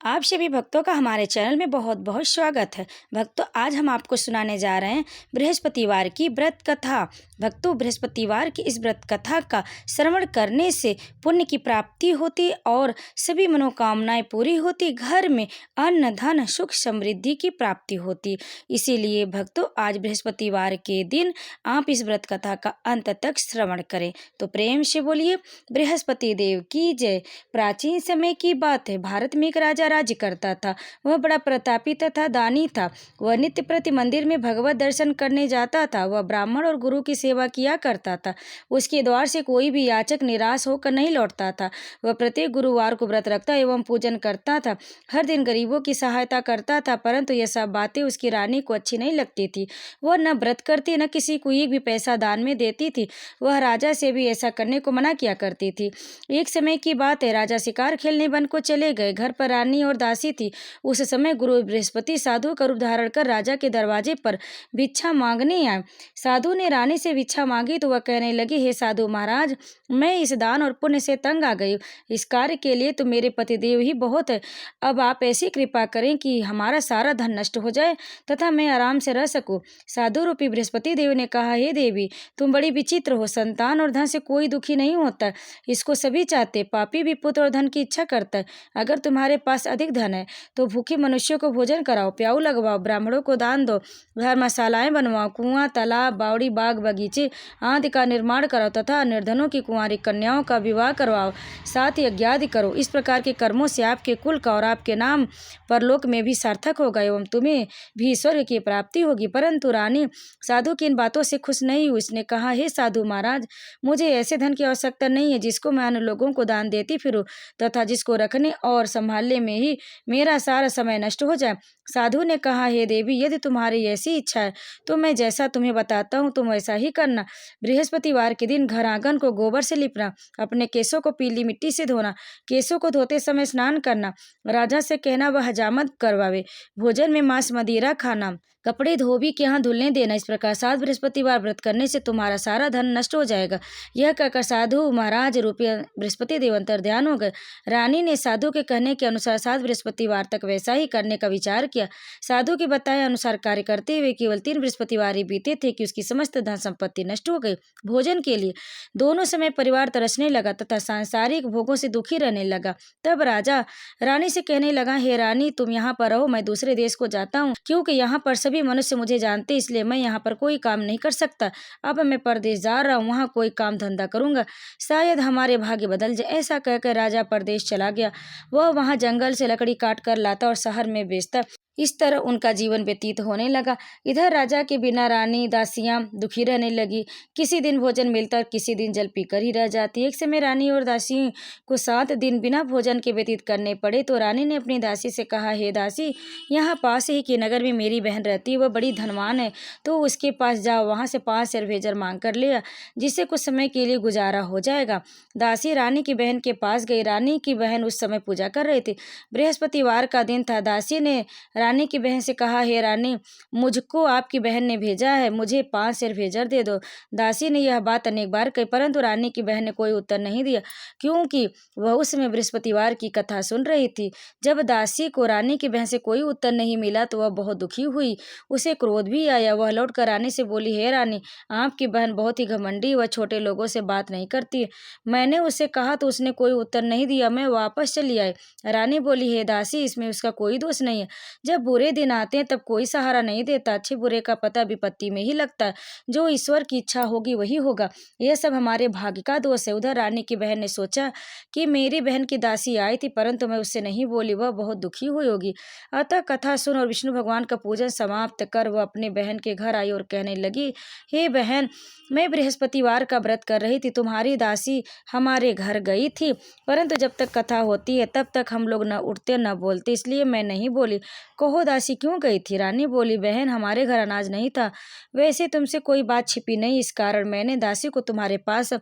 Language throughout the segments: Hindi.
आप सभी भक्तों का हमारे चैनल में बहुत बहुत स्वागत है। भक्तों, आज हम आपको सुनाने जा रहे हैं बृहस्पतिवार की व्रत कथा। भक्तों, बृहस्पतिवार की इस व्रत कथा का श्रवण करने से पुण्य की प्राप्ति होती और सभी मनोकामनाएं पूरी होती, घर में अन्न धन सुख समृद्धि की प्राप्ति होती। इसीलिए भक्तों, आज बृहस्पतिवार के दिन आप इस व्रत कथा का अंत तक श्रवण करें। तो प्रेम से बोलिए बृहस्पति देव की जय। प्राचीन समय की बात है, भारत में एक राजा राज्य करता था। वह बड़ा प्रतापी तथा दानी था। वह नित्य प्रति मंदिर में भगवत दर्शन करने जाता था। वह ब्राह्मण और गुरु की सेवा किया करता था। उसके द्वार से कोई भी याचक निराश होकर नहीं लौटता था। वह प्रत्येक गुरुवार को व्रत रखता एवं पूजन करता था। हर दिन गरीबों की सहायता करता था, परंतु यह सब बातें उसकी रानी को अच्छी नहीं लगती थी। वह न व्रत करती, न किसी को एक भी पैसा दान में देती थी। वह राजा से भी ऐसा करने को मना किया करती थी। एक समय की बात है, राजा शिकार खेलने वन को चले गए। घर पर रानी और दासी थी। उस समय गुरु बृहस्पति साधु का रूप धारण कर राजा के दरवाजे पर भिक्षा मांगने आए। साधु ने रानी से भिक्षा मांगी तो वह कहने लगी, हे साधु महाराज, मैं इस दान और पुण्य से तंग आ गई। इस कार्य के लिए तो मेरे पतिदेव ही बहुत है। अब आप ऐसी कृपा करें कि हमारा सारा धन नष्ट हो जाए तथा मैं आराम से रह सकूं। साधु रूपी बृहस्पति देव ने कहा, हे देवी, तुम बड़ी विचित्र हो। संतान और धन से कोई दुखी नहीं होता, इसको सभी चाहते। पापी भी पुत्र और धन की इच्छा करता है। अगर तुम्हारे पास अधिक धन है तो भूखे मनुष्यों को भोजन कराओ, प्याऊ लगवाओ, ब्राह्मणों को दान दो, धर्मशालाएं बनवाओ, कुआं तालाब बावड़ी बाग बगीचे आदि का निर्माण कराओ तथा निर्धनों की कुंवारी कन्याओं का विवाह करवाओ, साथ ही यज्ञादि करो। इस प्रकार के कर्मों से आपके कुल का और आपके नाम परलोक में भी सार्थक होगा एवं तुम्हें भी स्वर्ग की प्राप्ति होगी। परंतु रानी साधु की इन बातों से खुश नहीं हुई। उसने कहा, हे साधु महाराज, मुझे ऐसे धन की आवश्यकता नहीं है जिसको मैं अन्य लोगों को दान देती फिरूं तथा जिसको रखने और संभालने में ही मेरा सारा समय नष्ट हो जाए। साधु ने कहा, हे देवी, यदि तुम्हारी ऐसी इच्छा है तो मैं जैसा तुम्हें बताता हूँ तुम वैसा ही करना। बृहस्पतिवार के दिन घर आंगन को गोबर से लिपना, अपने केसों को पीली मिट्टी से धोना, केसों को धोते समय स्नान करना, राजा से कहना वह हजामत करवावे, भोजन में मांस मदिरा खाना, कपड़े धोबी के यहाँ धुलने देना। इस प्रकार 7 बृहस्पतिवार व्रत करने से तुम्हारा सारा धन नष्ट हो जाएगा। यह कहकर साधु महाराज रूपी बृहस्पति देव अंतर्ध्यान हो गए। रानी ने साधु के कहने के अनुसार 7 बृहस्पतिवार तक वैसा ही करने का विचार किया। साधु के बताए अनुसार कार्य करते हुए केवल 3 बृहस्पतिवार ही बीते थे कि उसकी समस्त धन संपत्ति नष्ट हो गई। भोजन के लिए दोनों समय परिवार तरसने लगा तथा सांसारिक भोगों से दुखी रहने लगा। तब राजा रानी से कहने लगा, हे रानी, तुम यहाँ पर रहो, मैं दूसरे देश को जाता हूँ, क्योंकि यहाँ पर सभी मनुष्य मुझे जानते, इसलिए मैं यहाँ पर कोई काम नहीं कर सकता। अब मैं परदेश जा रहा हूँ, वहाँ कोई काम धंधा करूंगा, शायद हमारे भाग्य बदल जाए। ऐसा कहकर राजा परदेश चला गया। वह वहाँ जंगल से लकड़ी काट कर लाता और शहर में बेचता। इस तरह उनका जीवन व्यतीत होने लगा। इधर राजा के बिना रानी दासियां दुखी रहने लगी। किसी दिन भोजन मिलता, किसी दिन जल पीकर ही रह जाती। एक समय रानी और दासी को 7 दिन बिना भोजन के व्यतीत करने पड़े तो रानी ने अपनी दासी से कहा, हे दासी, यहाँ पास ही के नगर में मेरी बहन रहती है, वह बड़ी धनवान है, तो उसके पास जाओ, वहाँ से 5 शेर भेजर मांग कर ले आ, जिससे कुछ समय के लिए गुजारा हो जाएगा। दासी रानी की बहन के पास गई। रानी की बहन उस समय पूजा कर रही थी। बृहस्पतिवार का दिन था। दासी ने रानी की बहन से कहा, हे रानी, मुझको आपकी बहन ने भेजा है, मुझे 5 शेर भेजर दे दो। दासी ने यह बात अनेक बार कही, परंतु रानी की बहन ने कोई उत्तर नहीं दिया, क्योंकि वह उस समय बृहस्पतिवार की कथा सुन रही थी। जब दासी को रानी की बहन से कोई उत्तर नहीं मिला तो वह बहुत दुखी हुई। उसे क्रोध भी आया। वह लौटकर रानी से बोली, हे रानी, आपकी बहन बहुत ही घमंडी, वह छोटे लोगों से बात नहीं करती। मैंने उसे कहा तो उसने कोई उत्तर नहीं दिया, मैं वापस चली आई। रानी बोली, हे दासी, इसमें उसका कोई दोष नहीं है। जब बुरे दिन आते हैं तब कोई सहारा नहीं देता, अच्छे बुरे का पता विपत्ति में ही लगता है। जो ईश्वर की इच्छा होगी वही होगा, यह सब हमारे भाग्य का दोष है। उधर रानी की बहन ने सोचा कि मेरी बहन की दासी आई थी, परंतु मैं उससे नहीं बोली, वह बहुत दुखी हुई होगी। अतः कथा सुन और विष्णु भगवान का पूजन समाप्त कर वह अपने बहन के घर आई और कहने लगी, हे बहन, मैं बृहस्पतिवार का व्रत कर रही थी, तुम्हारी दासी हमारे घर गई थी, परंतु जब तक कथा होती है तब तक हम लोग न उठते न बोलते, इसलिए मैं नहीं बोली। कहो दासी क्यों गई थी? रानी बोली, बहन, हमारे घर अनाज नहीं था, वैसे तुमसे कोई बात छिपी नहीं, इस कारण मैंने दासी को तुम्हारे पास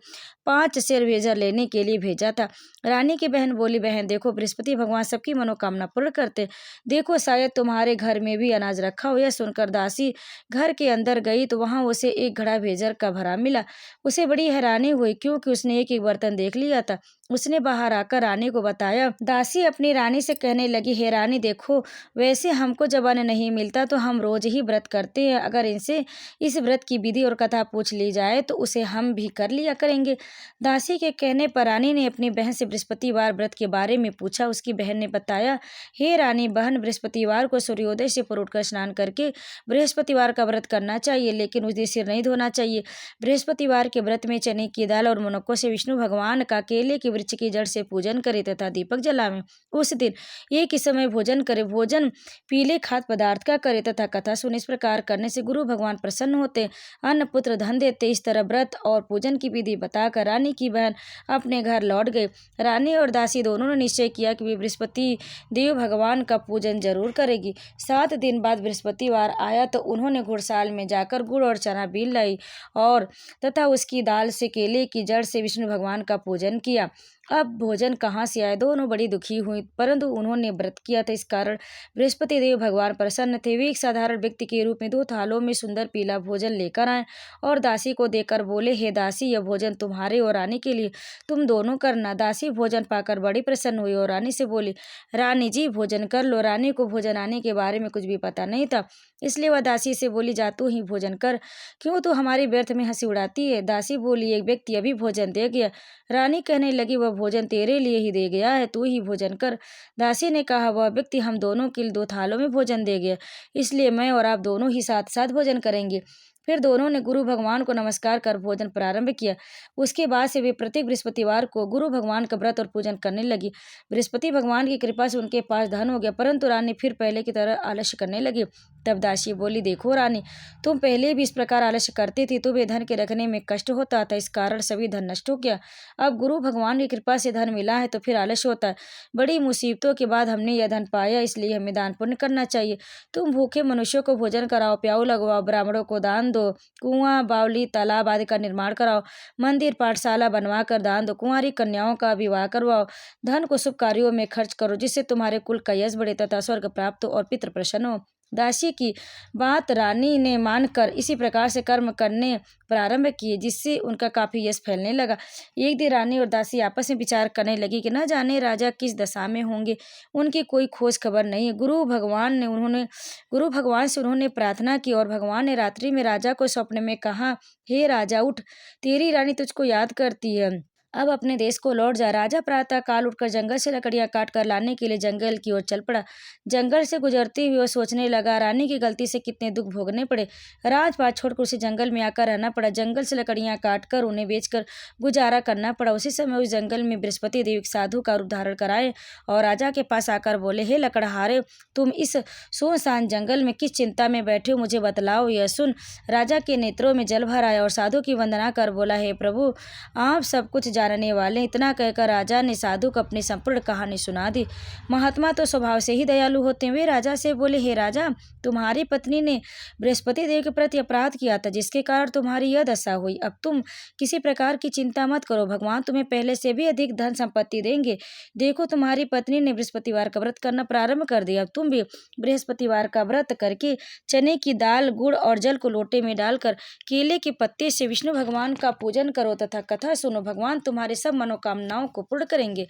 5 शेर भेजा लेने के लिए भेजा था। रानी की बहन बोली, बहन देखो, बृहस्पति भगवान सबकी मनोकामना पूर्ण करते, देखो शायद तुम्हारे घर में भी अनाज रखा हो। यह सुनकर दासी घर के अंदर गई तो वहां उसे एक घड़ा भेजर का भरा मिला। उसे बड़ी हैरानी हुई क्योंकि उसने एक एक बर्तन देख लिया था। उसने बाहर आकर रानी को बताया। दासी अपनी रानी से कहने लगी, हे रानी देखो, वैसे हमको जब अन्न नहीं मिलता तो हम रोज ही व्रत करते हैं। अगर इनसे इस व्रत की विधि और कथा पूछ ली जाए तो उसे हम भी कर लिया करेंगे। दासी के कहने पर रानी ने अपनी बहन से बृहस्पतिवार व्रत के बारे में पूछा। उसकी बहन ने बताया, हे रानी बहन, बृहस्पतिवार को सूर्योदय से पूर्व उठकर स्नान करके बृहस्पतिवार का व्रत करना चाहिए, लेकिन उस दिन सिर नहीं धोना चाहिए। बृहस्पतिवार के व्रत में चने की दाल और मुनक्कों से विष्णु भगवान का केले के वृक्ष की जड़ से पूजन करे तथा दीपक जलावे। उस दिन एक ही समय भोजन करे, भोजन पीले खाद्य पदार्थ का करे तथा कथा सुने। इस प्रकार करने से गुरु भगवान प्रसन्न होते, अन्न पुत्र धन देते। इस तरह व्रत और पूजन की विधि बताकर रानी की बहन अपने घर लौट गई। रानी और दासी दोनों ने निश्चय किया कि वे बृहस्पति देव भगवान का पूजन जरूर करेगी। 7 दिन बाद बृहस्पतिवार आया तो उन्होंने घुड़साल में जाकर गुड़ और चना बीन लाई और तथा उसकी दाल से केले की जड़ से विष्णु भगवान का पूजन किया। अब भोजन कहाँ से आए? दोनों बड़ी दुखी हुई, परंतु उन्होंने व्रत किया था, इस कारण बृहस्पति देव भगवान प्रसन्न थे। वे एक साधारण व्यक्ति के रूप में 2 थालों में सुंदर पीला भोजन लेकर आए और दासी को देकर बोले, हे दासी, यह भोजन तुम्हारे और रानी के लिए, तुम दोनों करना। दासी भोजन पाकर बड़ी प्रसन्न हुई और रानी से बोली, रानी जी भोजन कर लो। रानी को भोजन आने के बारे में कुछ भी पता नहीं था, इसलिए वह दासी से बोली, जा तू ही भोजन कर, क्यों तू हमारी व्यर्थ में हंसी उड़ाती है? दासी बोली, एक व्यक्ति अभी भोजन दे गया। रानी कहने लगी, वह भोजन तेरे लिए ही दे गया है, तू ही भोजन कर। दासी ने कहा, वह व्यक्ति हम दोनों के लिए 2 थालों में भोजन दे गया, इसलिए मैं और आप दोनों ही साथ साथ भोजन करेंगे। फिर दोनों ने गुरु भगवान को नमस्कार कर भोजन प्रारंभ किया। उसके बाद से वे प्रत्येक बृहस्पतिवार को गुरु भगवान का व्रत और पूजन करने लगी। बृहस्पति भगवान की कृपा से उनके पास धन हो गया, परंतु रानी फिर पहले की तरह आलस्य करने लगी। तब दासी बोली, देखो रानी, तुम पहले भी इस प्रकार आलस्य करती थी, तुम्हें धन के रखने में कष्ट होता था, इस कारण सभी धन नष्ट हो गया। अब गुरु भगवान की कृपा से धन मिला है तो फिर आलस्य होता है। बड़ी मुसीबतों के बाद हमने यह धन पाया, इसलिए हमें दान पुण्य करना चाहिए। तुम भूखे मनुष्यों को भोजन कराओ, प्याऊ लगवाओ, ब्राह्मणों को दान दो, कुआं, बावली, तालाब आदि का निर्माण कराओ, मंदिर पाठशाला बनवा कर दान दो, कुंवारी कन्याओं का विवाह करवाओ, धन को शुभ कार्यों में खर्च करो, जिससे तुम्हारे कुल का यश बढ़े तथा स्वर्ग प्राप्त हो और पितृ प्रसन्न हो। दासी की बात रानी ने मानकर इसी प्रकार से कर्म करने प्रारंभ किए, जिससे उनका काफी यश फैलने लगा। एक दिन रानी और दासी आपस में विचार करने लगी कि न जाने राजा किस दशा में होंगे, उनकी कोई खोज खबर नहीं है। गुरु भगवान से उन्होंने प्रार्थना की और भगवान ने रात्रि में राजा को स्वप्न में कहा, हे राजा उठ, तेरी रानी तुझको याद करती है, अब अपने देश को लौट जा। राजा प्रातः काल उठकर जंगल से लकड़ियां काट कर लाने के लिए जंगल की ओर चल पड़ा। जंगल से गुजरते हुए वह सोचने लगा, रानी की गलती से कितने दुख भोगने पड़े, राजपाट छोड़कर उसे जंगल में आकर रहना पड़ा, जंगल से लकड़ियां काट कर उन्हें बेचकर गुजारा करना पड़ा। उसी समय उस जंगल में बृहस्पति देव एक साधु का रूप धारण कराए और राजा के पास आकर बोले, हे लकड़हारे, तुम इस सुनसान जंगल में किस चिंता में बैठे हो, मुझे बतलाओ। यह सुन राजा के नेत्रों में जल भर आया और साधु की वंदना कर बोला, हे प्रभु, आप सब कुछ जानने वाले। इतना कहकर राजा ने साधु को अपनी संपूर्ण कहानी सुना दी। महात्मा तो स्वभाव से ही दयालु होते हैं। वे राजा से बोले, हे राजा, तुम्हारी पत्नी ने बृहस्पति देव के प्रति अपराध किया था, जिसके कारण तुम्हारी यह दशा हुई। अब तुम किसी प्रकार की चिंता मत करो, भगवान तुम्हें पहले से भी अधिक धन संपत्ति देंगे। देखो, तुम्हारी पत्नी ने बृहस्पतिवार का व्रत करना प्रारंभ कर दिया। अब तुम भी बृहस्पतिवार का व्रत करके चने की दाल, गुड़ और जल को लोटे में डालकर केले के पत्ते से विष्णु भगवान का पूजन करो तथा कथा सुनो, भगवान तुम्हारे सब मनोकामनाओं को पूर्ण करेंगे।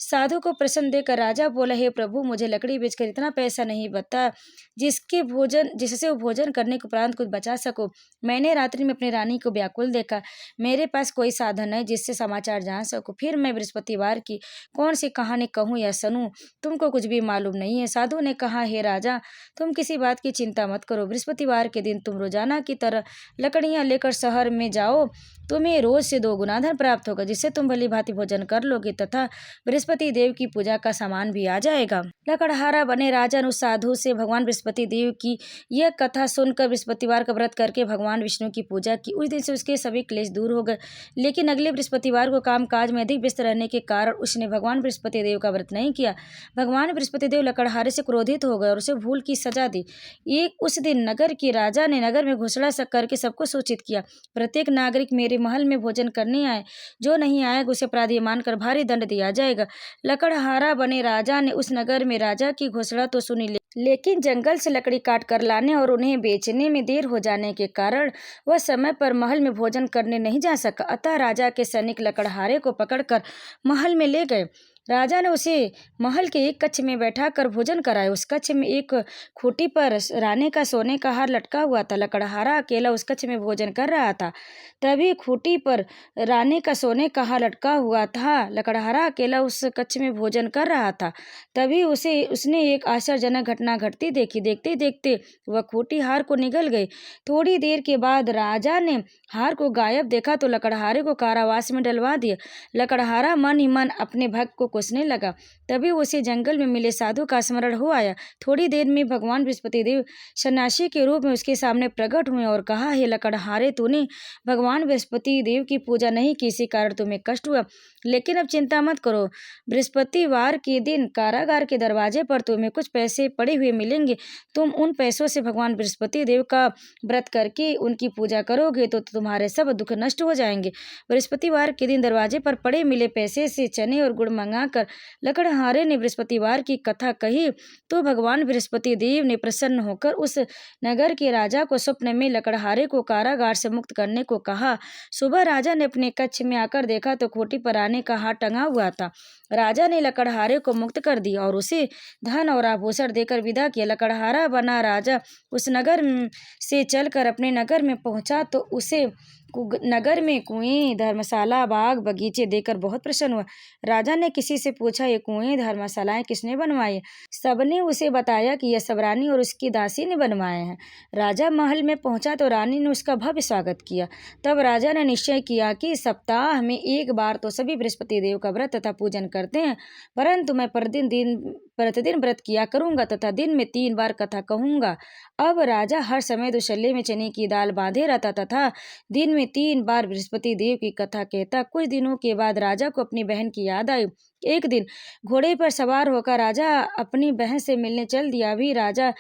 साधु को प्रसन्न देकर राजा बोला, हे प्रभु, मुझे लकड़ी बेचकर इतना पैसा नहीं बता जिससे वो भोजन करने के उपरांत कुछ बचा सको। मैंने रात्रि में अपनी रानी को व्याकुल देखा, मेरे पास कोई साधन है जिससे समाचार जान सकूं। फिर मैं बृहस्पतिवार की कौन सी कहानी कहूँ या सुनूं, तुमको कुछ भी मालूम नहीं है। साधु ने कहा, हे राजा, तुम किसी बात की चिंता मत करो, बृहस्पतिवार के दिन तुम रोजाना की तरह लकड़ियां लेकर शहर में जाओ, तुम्हें रोज से 2 गुना धन प्राप्त होगा, जिससे तुम भली भांति भोजन कर लोगे तथा बृहस्पति देव की पूजा का सामान भी आ जाएगा। लकड़हारा बने राजा ने उस साधु से भगवान बृहस्पति देव की यह कथा सुनकर बृहस्पतिवार का व्रत करके भगवान विष्णु की पूजा की। उस दिन से उसके सभी क्लेश दूर हो गए। लेकिन अगले बृहस्पतिवार को काम काज में अधिक व्यस्त रहने के कारण उसने भगवान बृहस्पति देव का व्रत नहीं किया। भगवान बृहस्पति देव लकड़हारे से क्रोधित हो गए और उसे भूल की सजा दी। उस दिन नगर के राजा ने नगर में घोषणा करके सबको सूचित किया, प्रत्येक नागरिक मेरे के महल में भोजन करने आए। जो नहीं आएगा उसे अपराधी मानकर भारी दंड दिया जाएगा। लकड़हारा बने राजा ने उस नगर में राजा की घोषणा तो सुनी, लेकिन जंगल से लकड़ी काट कर लाने और उन्हें बेचने में देर हो जाने के कारण वह समय पर महल में भोजन करने नहीं जा सका। अतः राजा के सैनिक लकड़हारे को पकड़कर महल में ले गए। राजा ने उसे महल के एक कक्ष में बैठा कर भोजन कराया। उस कक्ष में एक खूंटी पर रानी का सोने का हार लटका हुआ था। लकड़हारा अकेला उस कक्ष में भोजन कर रहा था। तभी खूंटी पर रानी का सोने का हार लटका हुआ था। लकड़हारा अकेला उस कक्ष में भोजन कर रहा था। तभी उसने एक आश्चर्यजनक घटना घटती देखी। देखते देखते वह खूंटी हार को निगल गई। थोड़ी देर के बाद राजा ने हार को गायब देखा तो लकड़हारे को कारावास में डलवा दिया। लकड़हारा मन ही मन अपने भक्त को कोसने लगा। तभी उसे जंगल में मिले साधु का स्मरण हो आया। थोड़ी देर में भगवान बृहस्पति देव सन्यासी के रूप में उसके सामने प्रकट हुए और कहा, हे लकड़हारे, तूने भगवान बृहस्पति देव की पूजा नहीं की, इसी कारण तुम्हें कष्ट हुआ। लेकिन अब चिंता मत करो, बृहस्पतिवार के दिन कारागार के दरवाजे पर तुम्हें कुछ पैसे पड़े हुए मिलेंगे। तुम उन पैसों से भगवान बृहस्पति देव का व्रत करके उनकी पूजा करोगे तो तुम्हारे सब दुख नष्ट हो जाएंगे। बृहस्पतिवार के दिन दरवाजे पर पड़े मिले पैसे से चने और गुड़ मंगाकर लकड़हारे ने बृहस्पतिवार की कथा कही तो भगवान बृहस्पति देव ने प्रसन्न होकर उस नगर के राजा को स्वप्न में लकड़हारे को कारागार से मुक्त करने को कहा। सुबह राजा ने अपने कक्ष में आकर देखा तो खूंटी पर रानी का हार टंगा हुआ था। राजा ने लकड़हारे को मुक्त कर दिया और उसे धन और आभूषण देकर विदा किया। लकड़हारा बना राजा उस नगर से चलकर अपने नगर में पहुंचा तो उसे नगर में कुएं, धर्मशाला, बाग बगीचे देकर बहुत प्रसन्न हुआ। राजा ने किसी से पूछा, ये कुएं धर्मशालाएं किसने बनवाई? सबने उसे बताया कि यह सब रानी और उसकी दासी ने बनवाए हैं। राजा महल में पहुंचा तो रानी ने उसका भव्य स्वागत किया। तब राजा ने निश्चय किया कि सप्ताह में एक बार तो सभी बृहस्पति देव का व्रत तथा पूजन करते हैं, परंतु मैं प्रतिदिन व्रत किया करूंगा तथा दिन में 3 बार कथा कहूंगा। अब राजा हर समय दुशल्ले में चने की दाल बांधे रहता तथा दिन में 3 बार बृहस्पति देव की कथा कहता। कुछ दिनों के बाद राजा को अपनी बहन की याद आई। एक दिन घोड़े पर सवार होकर राजा अपनी बहन से मिलने चल दिया। अभी राजा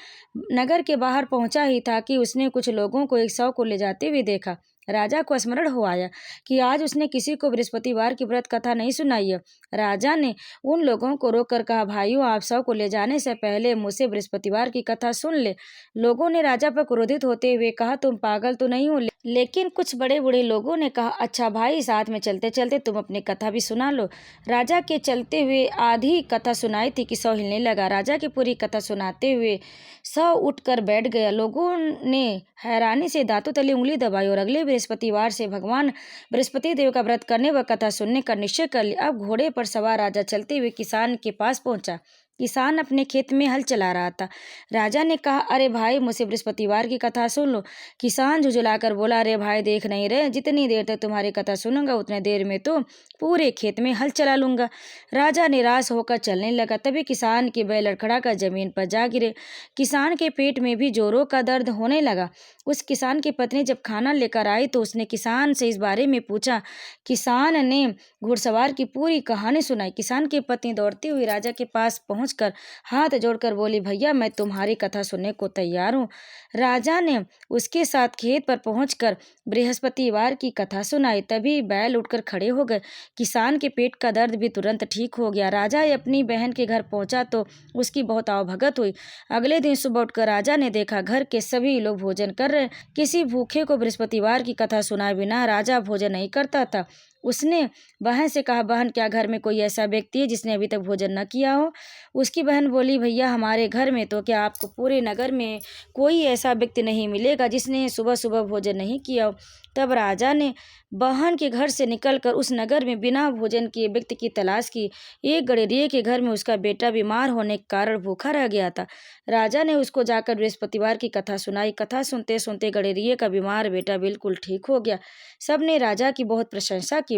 नगर के बाहर पहुंचा ही था कि उसने कुछ लोगों को एक शव को ले जाते हुए देखा। राजा को स्मरण हो आया कि आज उसने किसी को बृहस्पतिवार की व्रत कथा नहीं सुनाई है। राजा ने उन लोगों को रोककर कहा, भाइयों, आप शव को ले जाने से पहले मुझसे बृहस्पतिवार की कथा सुन ले। लोगों ने राजा पर क्रोधित होते हुए कहा, तुम पागल तो नहीं हो? लेकिन कुछ बड़े बूढ़े लोगों ने कहा, अच्छा भाई, साथ में चलते चलते तुम अपनी कथा भी सुना लो। राजा के चलते हुए आधी कथा सुनाई थी कि शव हिलने लगा। राजा की पूरी कथा सुनाते हुए शव उठकर बैठ गया। लोगों ने हैरानी से दांतों तले उंगली दबाई और अगले बृहस्पतिवार से भगवान बृहस्पति देव का व्रत करने व कथा सुनने का निश्चय कर लिया। अब घोड़े पर सवार राजा चलते हुए किसान के पास पहुंचा। किसान अपने खेत में हल चला रहा था। राजा ने कहा, अरे भाई, मुझसे बृहस्पतिवार की कथा सुन लो। किसान झुझुलाकर बोला, अरे भाई, देख नहीं रहे, जितनी देर तक तुम्हारी कथा सुनूंगा उतने देर में तो पूरे खेत में हल चला लूंगा। राजा निराश होकर चलने लगा। तभी किसान के बैल लड़खड़ाकर जमीन पर जा गिरे। किसान के पेट में भी जोरों का दर्द होने लगा। उस किसान की पत्नी जब खाना लेकर आई तो उसने किसान से इस बारे में पूछा। किसान ने घुड़सवार की पूरी कहानी सुनाई। किसान की पत्नी दौड़ती हुई राजा के पास पहुंचकर हाथ जोड़कर बोली, भैया, मैं तुम्हारी कथा सुनने को तैयार हूँ। राजा ने उसके साथ खेत पर पहुंचकर बृहस्पतिवार की कथा सुनाई। तभी बैल उठकर खड़े हो गए। किसान के पेट का दर्द भी तुरंत ठीक हो गया। राजा अपनी बहन के घर पहुंचा तो उसकी बहुत आवभगत हुई। अगले दिन सुबह उठकर राजा ने देखा घर के सभी लोग भोजन कर रहे। किसी भूखे को बृहस्पतिवार की कथा सुनाए बिना राजा भोजन नहीं करता था। उसने बहन से कहा, बहन, क्या घर में कोई ऐसा व्यक्ति है जिसने अभी तक भोजन न किया हो? उसकी बहन बोली, भैया, हमारे घर में तो क्या, आपको पूरे नगर में कोई ऐसा व्यक्ति नहीं मिलेगा जिसने सुबह सुबह भोजन नहीं किया हो। तब राजा ने बहन के घर से निकलकर उस नगर में बिना भोजन किए व्यक्ति की तलाश की। एक गडेरिये के घर में उसका बेटा बीमार होने के कारण भूखा रह गया था। राजा ने उसको जाकर बृहस्पतिवार की कथा सुनाई। कथा सुनते सुनते गडेरिये का बीमार बेटा बिल्कुल ठीक हो गया। सबने राजा की बहुत प्रशंसा की।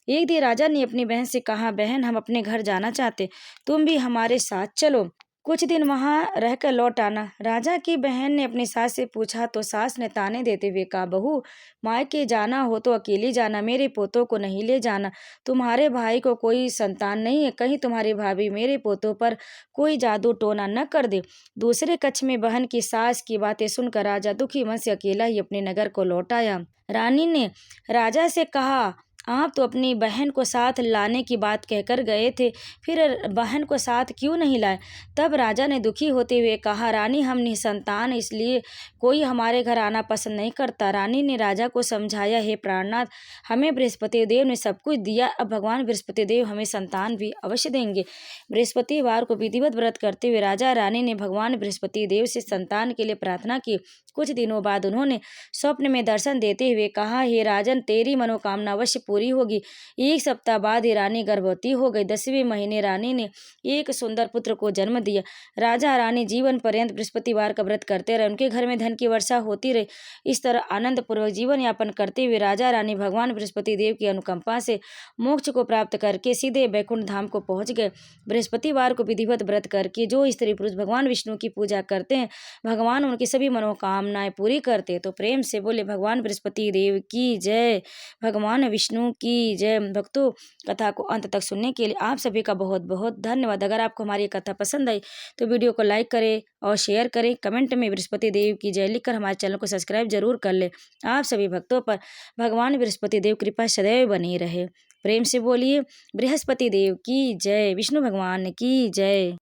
एक दिन राजा ने अपनी बहन से कहा, बहन, हम अपने घर जाना चाहते, तुम भी हमारे साथ चलो। कुछ दिन वहाँ रहकर लौट आना। राजा की बहन ने अपनी सास से पूछा तो सास ने ताने देते हुए कहा, बहू मायके जाना हो तो अकेली जाना, मेरे पोतों को नहीं ले जाना। तुम्हारे भाई को कोई संतान नहीं है, कहीं तुम्हारी भाभी मेरे पोतों पर कोई जादू टोना न कर दे। दूसरे कक्ष में बहन की सास की बातें सुनकर राजा दुखी मन से अकेला ही अपने नगर को लौट आया। रानी ने राजा से कहा, आप तो अपनी बहन को साथ लाने की बात कहकर गए थे, फिर बहन को साथ क्यों नहीं लाए? तब राजा ने दुखी होते हुए कहा, रानी हम निसंतान, इसलिए कोई हमारे घर आना पसंद नहीं करता। रानी ने राजा को समझाया, हे प्राणनाथ, हमें बृहस्पति देव ने सब कुछ दिया, अब भगवान बृहस्पति देव हमें संतान भी अवश्य देंगे। बृहस्पतिवार को विधिवत व्रत करते हुए राजा रानी ने भगवान बृहस्पति देव से संतान के लिए प्रार्थना की। कुछ दिनों बाद उन्होंने स्वप्न में दर्शन देते हुए कहा, हे राजन, तेरी मनोकामना अवश्य पूरी होगी। एक सप्ताह बाद ही रानी गर्भवती हो गई। 10वें महीने रानी ने एक सुंदर पुत्र को जन्म दिया। राजा रानी जीवन पर्यंत बृहस्पतिवार का व्रत करते रहे। उनके घर में धन की वर्षा होती रही। इस तरह आनंद पूर्वक जीवन यापन करते हुए राजा रानी भगवान बृहस्पति देव की अनुकंपा से मोक्ष को प्राप्त करके सीधे बैकुंठ धाम को पहुंच गए। बृहस्पतिवार को विधिवत व्रत करके जो स्त्री पुरुष भगवान विष्णु की पूजा करते हैं, भगवान उनकी सभी मनोकामनाएं पूरी करते हैं। तो प्रेम से बोले भगवान बृहस्पति देव की जय, भगवान विष्णु की जय। भक्तों, कथा को अंत तक सुनने के लिए आप सभी का बहुत बहुत धन्यवाद। अगर आपको हमारी कथा पसंद आई तो वीडियो को लाइक करें और शेयर करें। कमेंट में बृहस्पति देव की जय लिखकर हमारे चैनल को सब्सक्राइब जरूर कर लें। आप सभी भक्तों पर भगवान बृहस्पति देव कृपा सदैव बनी रहे। प्रेम से बोलिए बृहस्पति देव की जय, विष्णु भगवान की जय।